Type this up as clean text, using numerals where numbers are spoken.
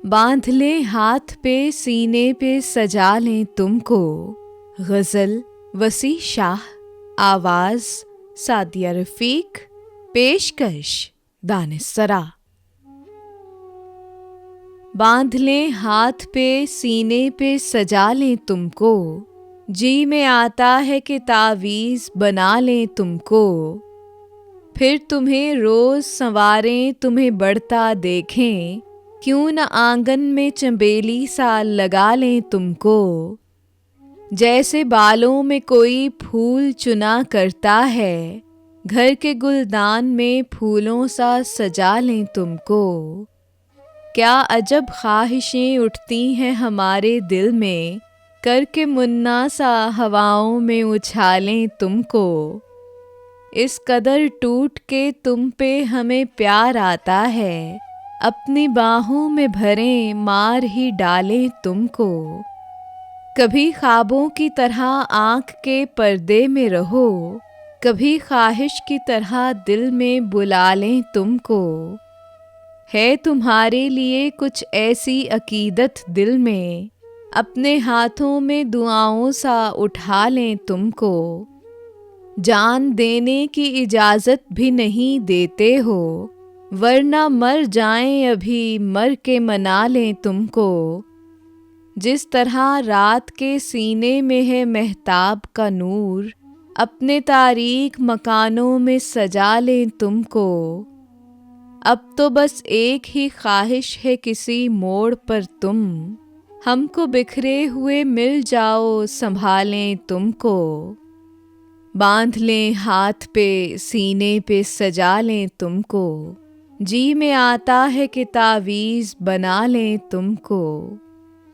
बांध लें हाथ पे सीने पे सजा लें तुमको। गज़ल वसी शाह, आवाज़ सादिया रफ़ीक, पेशकश दानिस्सरा। बांध लें हाथ पे सीने पे सजा लें तुमको, जी में आता है कि तावीज़ बना लें तुमको। फिर तुम्हें रोज़ संवारें, तुम्हें बढ़ता देखें, क्यों न आंगन में चंबेली सा लगा लें तुमको। जैसे बालों में कोई फूल चुना करता है, घर के गुलदान में फूलों सा सजा लें तुमको। क्या अजब ख्वाहिशें उठती हैं हमारे दिल में, करके मुन्ना सा हवाओं में उछालें तुमको। इस कदर टूट के तुम पे हमें प्यार आता है, अपनी बाहों में भरें मार ही डालें तुमको। कभी ख्वाबों की तरह आँख के पर्दे में रहो, कभी ख्वाहिश की तरह दिल में बुला लें तुमको। है तुम्हारे लिए कुछ ऐसी अकीदत दिल में, अपने हाथों में दुआओं सा उठा लें तुमको। जान देने की इजाज़त भी नहीं देते हो, वरना मर जाएं अभी मर के मना लें तुमको। जिस तरह रात के सीने में है महताब का नूर, अपने तारीक मकानों में सजा लें तुमको। अब तो बस एक ही ख्वाहिश है किसी मोड़ पर तुम, हमको बिखरे हुए मिल जाओ संभालें तुमको। बांध लें हाथ पे सीने पे सजा लें तुमको, जी में आता है कि तावीज़ बना लें तुमको।